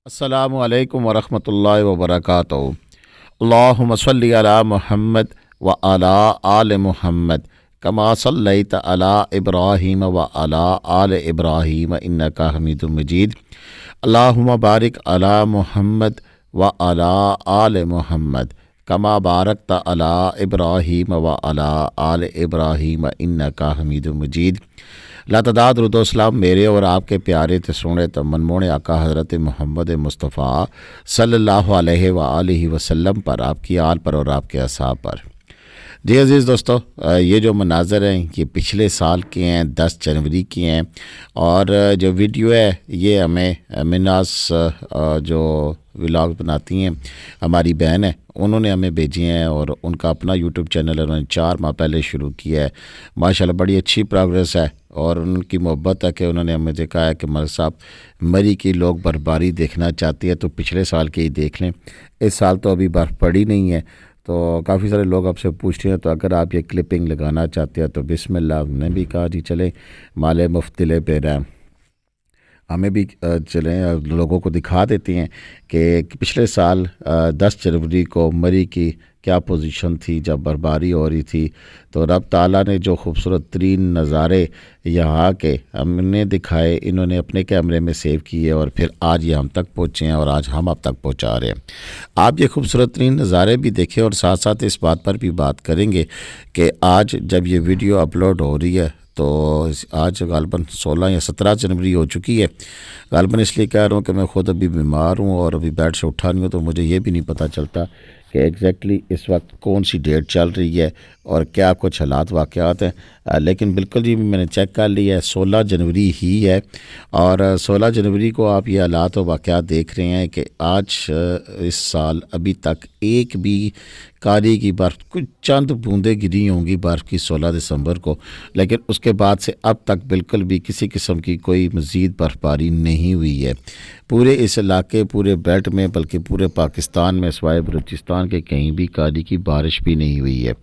अस्सलामु अलैकुम वरहमतुल्लाहि वबरकातुहू। अल्लाहुम्मा सल्लि अला मुहम्मद व अला आल मुहम्मद कमा सल्लैता अला इब्राहीम व अला आल इब्राहीम इन्नका हमीदुम मजीद। अल्लाहुम्मा बारिक अला मुहम्मद व अला आल मुहम्मद कमा बारकता अला इब्राहीम व अला आल इब्राहीम इन्नका हमीदुम मजीद। लातदाद रुदोसलाम मेरे और आपके प्यारे थे सोने तो मनमोने आका हज़रत मोहम्मद मुस्तफ़ा सल्लल्लाहु अलैहि व आलिहि वसल्लम पर, आपकी आल पर और आपके असाब पर। जी अज़ीज़ दोस्तों, ये जो मनाज़र हैं ये पिछले साल के हैं, 10 जनवरी की हैं। और जो वीडियो है ये हमें मिनास जो व्लॉग बनाती हैं हमारी बहन है, उन्होंने हमें भेजी हैं और उनका अपना यूट्यूब चैनल है, उन्होंने 4 माह पहले शुरू किया है। माशाल्लाह बड़ी अच्छी प्रोग्रेस है और उनकी मोहब्बत है कि उन्होंने हमें कहा है कि मलिक साहब मरी की लोग बर्फबारी देखना चाहती है तो पिछले साल के ही देख लें, इस साल तो अभी बर्फ़ पड़ी नहीं है। तो काफ़ी सारे लोग आपसे पूछते हैं तो अगर आप ये क्लिपिंग लगाना चाहते हैं तो बिस्मिल्लाह। हमने भी कहा जी चले माले मुफ्तिले पेरा, हमें भी चलें लोगों को दिखा देते हैं कि पिछले साल 10 जनवरी को मरी की क्या पोजीशन थी जब बर्फबारी हो रही थी। तो रब ताला ने जो खूबसूरत तरीन नज़ारे यहाँ के हमने दिखाए, इन्होंने अपने कैमरे में सेव किए और फिर आज ये हम तक पहुँचे हैं और आज हम आप तक पहुँचा रहे हैं। आप ये खूबसूरत तरीन नज़ारे भी देखें और साथ साथ इस बात पर भी बात करेंगे कि आज जब ये वीडियो अपलोड हो रही है तो आज गालबन 16 या 17 जनवरी हो चुकी है। गालबन इसलिए कह रहा हूँ कि मैं ख़ुद अभी बीमार हूँ और अभी बेड से उठा नहीं हूँ, तो मुझे ये भी नहीं पता चलता कि एग्जैक्टली इस वक्त कौन सी डेट चल रही है और क्या कुछ हालात वाक़यात हैं। लेकिन बिल्कुल जी मैंने चेक कर लिया है, 16 जनवरी ही है। और 16 जनवरी को आप ये हालात और वाक़यात देख रहे हैं कि आज इस साल अभी तक एक भी कारी की बर्फ़, कुछ चंद बूंदें गिरी होंगी बर्फ़ की 16 दिसंबर को, लेकिन उसके बाद से अब तक बिल्कुल भी किसी किस्म की कोई मज़ीद बर्फ़बारी नहीं हुई है पूरे इस इलाके, पूरे बेल्ट में, बल्कि पूरे पाकिस्तान में सिवाय बलूचिस्तान के कहीं भी कारी की बारिश भी नहीं हुई है।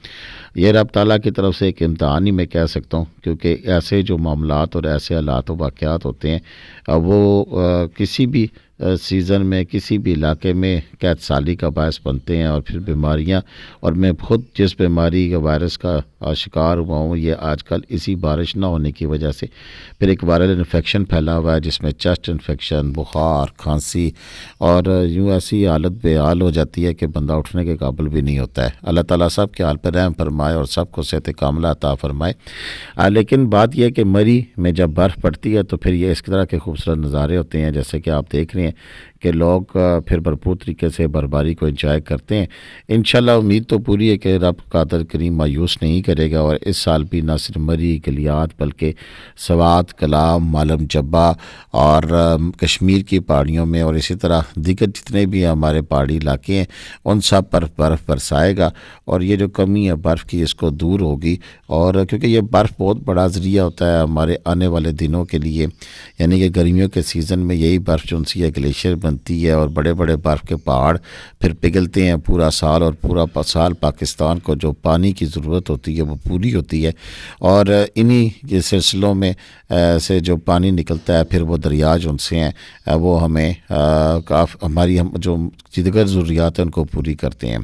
ये रब ताला की तरफ से एक इम्तहान ही मैं कह सकता हूँ, क्योंकि ऐसे जो मामलात और ऐसे हालात और वाक़यात होते हैं वो किसी भी सीज़न में किसी भी इलाके में कैद साली का बायस बनते हैं और फिर बीमारियां। और मैं खुद जिस बीमारी का वायरस का शिकार हुआ हूँ ये आजकल इसी बारिश ना होने की वजह से फिर एक वायरल इन्फेक्शन फैला हुआ है, जिसमें चेस्ट इन्फेक्शन, बुखार, खांसी और यूँ ऐसी हालत बेहाल हो जाती है कि बंदा उठने के काबिल भी नहीं होता है। अल्लाह ताला सब के हाल पर रहम फरमाए और सबको सेहत कामला अता फरमाए। लेकिन बात यह है कि मरी में जब बर्फ़ पड़ती है तो फिर ये इस तरह के खूबसूरत नज़ारे होते हैं जैसे कि आप देख रहे हैं कि लोग फिर भरपूर तरीके से बर्फबारी को एंजॉय करते हैं। इंशाल्लाह उम्मीद तो पूरी है कि रब कादर करीम मायूस नहीं करेगा और इस साल भी ना सिर्फ मरी, गलियात, बल्कि सवात, कलाम, मालम जब्बा और कश्मीर की पहाड़ियों में और इसी तरह दीगर जितने भी हमारे पहाड़ी इलाके हैं उन सब पर बर्फ़ बरसाएगा और ये जो कमी है बर्फ़ की इसको दूर होगी। और क्योंकि ये बर्फ़ बहुत बड़ा ज़रिया होता है हमारे आने वाले दिनों के लिए, यानी कि गर्मियों के सीज़न में यही बर्फ़ जो सी है ग्लेशियर बनती है और बड़े बड़े बर्फ़ के पहाड़ फिर पिघलते हैं पूरा साल, और पूरा साल पाकिस्तान को जो पानी की ज़रूरत होती है वो पूरी होती है। और इन्हीं के सिलसिलों में से जो पानी निकलता है फिर वो दरिया जो उनसे हैं वो हमें हमारी हम जो दीगर ज़रूरियात हैं उनको पूरी करते हैं।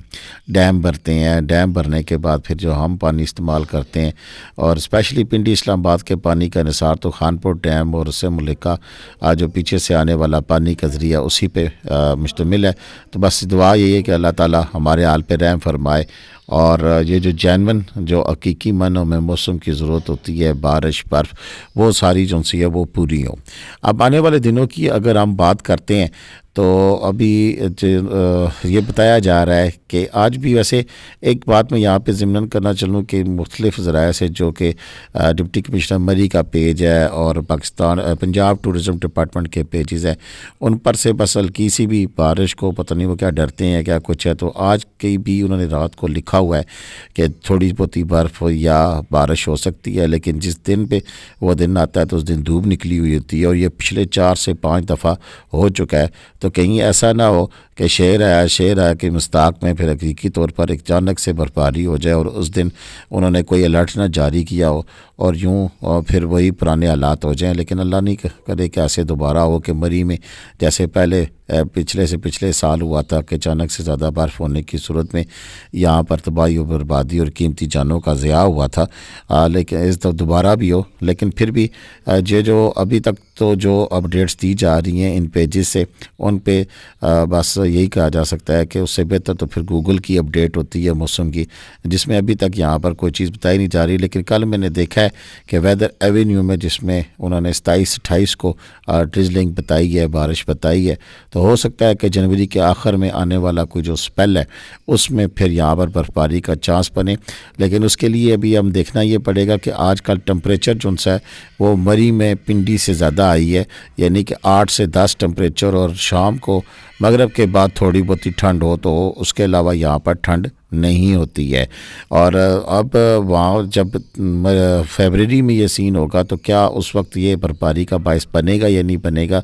डैम भरते हैं, डैम भरने के बाद फिर जो हम पानी इस्तेमाल करते हैं और स्पेशली पिंडी इस्लामाबाद के पानी का निसार तो खानपुर डैम और उससे मुल्का जो पीछे से आने वाला पानी का ज़रिया उसी पे मुश्तमिल है। तो बस दुआ यही है कि अल्लाह ताला हमारे हाल पे रहम फरमाए और ये जो जैनवन जो हकीकी मानों में मौसम की ज़रूरत होती है, बारिश, बर्फ़, वो सारी जो सी है वो पूरी हो। अब आने वाले दिनों की अगर हम बात करते हैं तो अभी ये बताया जा रहा है कि आज भी, वैसे एक बात मैं यहाँ पे ज़िम्नन करना चलूँ कि मुख्तलिफ़ ज़राए से जो कि डिप्टी कमिश्नर मरी का पेज है और पाकिस्तान पंजाब टूरिज़म डिपार्टमेंट के पेजेस हैं उन पर से बस हल्की सी भी बारिश को पता नहीं वो क्या डरते हैं क्या कुछ है, तो आज की भी उन्होंने रात को लिखा हुआ है कि थोड़ी बहुत ही बर्फ़ या बारिश हो सकती है, लेकिन जिस दिन पे वो दिन आता है तो उस दिन धूप निकली हुई होती है और ये पिछले 4 से 5 दफ़ा हो चुका है। तो कहीं ऐसा ना हो कि शेर आया कि मुस्ताक में फिर हकीकी तौर पर अचानक से बर्फबारी हो जाए और उस दिन उन्होंने कोई अलर्ट ना जारी किया हो اور یوں پھر وہی پرانے حالات ہو جائیں، لیکن اللہ نہیں کرے کہ ایسے دوبارہ ہو کہ مری میں جیسے پہلے پچھلے سال ہوا تھا کہ اچانک سے زیادہ برف ہونے کی صورت میں یہاں پر تباہی و بربادی اور قیمتی جانوں کا ضیاع ہوا تھا، لیکن اس دفعہ دوبارہ بھی ہو۔ لیکن پھر بھی جو ابھی تک تو جو اپڈیٹس دی جا رہی ہیں ان پیجز سے، ان پہ بس یہی کہا جا سکتا ہے کہ اس سے بہتر تو پھر گوگل کی اپڈیٹ ہوتی ہے موسم کی، جس میں ابھی تک یہاں پر کوئی چیز بتائی نہیں جا رہی۔ لیکن کل میں نے دیکھا ہے کہ ویدر ایونیو میں جس میں انہوں نے 27-28 کو ڈرزلنگ بتائی ہے، بارش بتائی ہے، تو ہو سکتا ہے کہ جنوری کے آخر میں آنے والا کوئی جو سپیل ہے اس میں پھر یہاں پر برف باری کا چانس بنے۔ لیکن اس کے لیے ابھی ہم دیکھنا یہ پڑے گا کہ آج کل ٹمپریچر جو ہے وہ مری میں پنڈی سے زیادہ آئی ہے، یعنی کہ 8 سے 10 ٹمپریچر، اور شام کو مغرب کے بعد تھوڑی بہت ٹھنڈ ہو تو اس کے علاوہ یہاں پر ٹھنڈ نہیں ہوتی ہے۔ اور اب وہاں جب فیبرری میں یہ سین ہوگا تو کیا اس وقت یہ برفباری کا باعث بنے گا یا نہیں بنے گا،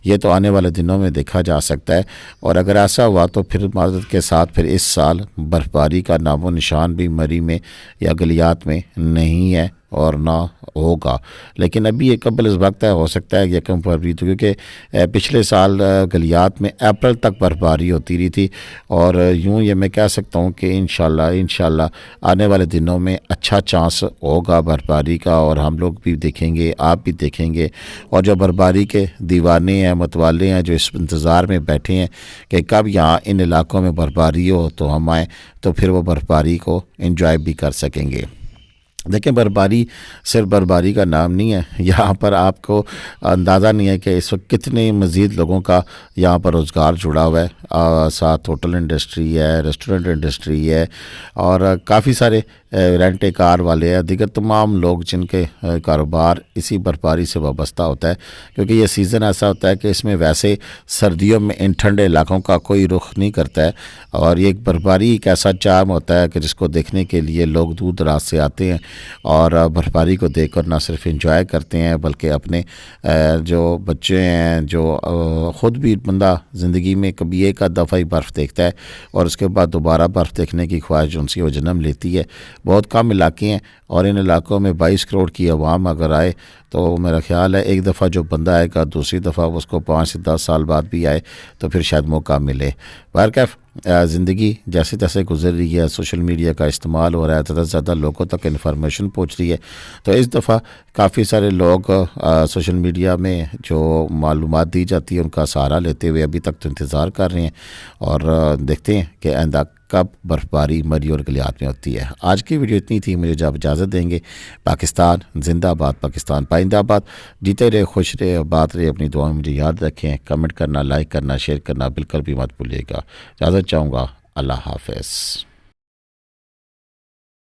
یہ تو آنے والے دنوں میں دیکھا جا سکتا ہے۔ اور اگر ایسا ہوا تو پھر معذرت کے ساتھ پھر اس سال برفباری کا نام و نشان بھی مری میں یا گلیات میں نہیں ہے اور نہ ہوگا۔ لیکن ابھی یہ قبل از وقت ہے، ہو سکتا ہے 1 فروری تو، کیونکہ پچھلے سال گلیات میں اپریل تک برفباری ہوتی رہی تھی، اور یوں یہ میں کہہ سکتا ہوں کہ انشاءاللہ آنے والے دنوں میں اچھا چانس ہوگا برفباری کا، اور ہم لوگ بھی دیکھیں گے، آپ بھی دیکھیں گے، اور جو برفباری کے دیوانے ہیں، متوالے ہیں، جو اس انتظار میں بیٹھے ہیں کہ کب یہاں ان علاقوں میں برفباری ہو تو ہم آئیں، تو پھر وہ برفباری کو انجوائے بھی کر سکیں گے۔ دیکھیں برفباری صرف برفباری کا نام نہیں ہے، یہاں پر آپ کو اندازہ نہیں ہے کہ اس وقت کتنے مزید لوگوں کا یہاں پر روزگار جڑا ہوا ہے، ساتھ ہوٹل انڈسٹری ہے، ریسٹورنٹ انڈسٹری ہے، اور کافی سارے رینٹ کار والے ہیں، دیگر تمام لوگ جن کے کاروبار اسی برفباری سے وابستہ ہوتا ہے، کیونکہ یہ سیزن ایسا ہوتا ہے کہ اس میں ویسے سردیوں میں ان ٹھنڈے علاقوں کا کوئی رخ نہیں کرتا ہے، اور یہ برفباری ایک ایسا چارم ہوتا ہے کہ جس کو دیکھنے کے لیے لوگ دور دراز سے آتے ہیں، اور برفباری کو دیکھ کر نہ صرف انجوائے کرتے ہیں بلکہ اپنے جو بچے ہیں، جو خود بھی بندہ زندگی میں کبھی ایک آدھ دفعہ ہی برف دیکھتا ہے اور اس کے بعد دوبارہ برف دیکھنے کی خواہش جو ان سے وہ جنم لیتی ہے۔ بہت کم علاقے ہیں، اور ان علاقوں میں 22 کروڑ کی عوام اگر آئے تو میرا خیال ہے ایک دفعہ جو بندہ آئے گا، دوسری دفعہ اس کو 5 سے 10 سال بعد بھی آئے تو پھر شاید موقع ملے۔ بہرکیف زندگی جیسے تیسے گزر رہی ہے، سوشل میڈیا کا استعمال ہو رہا ہے، زیادہ سے زیادہ لوگوں تک انفارمیشن پہنچ رہی ہے، تو اس دفعہ کافی سارے لوگ سوشل میڈیا میں جو معلومات دی جاتی ہے ان کا سہارا لیتے ہوئے ابھی تک تو انتظار کر رہے ہیں، اور دیکھتے ہیں کہ آئندہ کب برفباری مری اور گلیات میں ہوتی ہے۔ آج کی ویڈیو اتنی تھی، مجھے جب اجازت دیں گے۔ پاکستان زندہ باد، پاکستان پائندہ باد، جیتے رہے، خوش رہے، بات رہے، اپنی دعاؤں میں مجھے یاد رکھیں، کمنٹ کرنا، لائک کرنا، شیئر کرنا بالکل بھی مت بھولیے گا۔ اجازت چاہوں گا، اللہ حافظ۔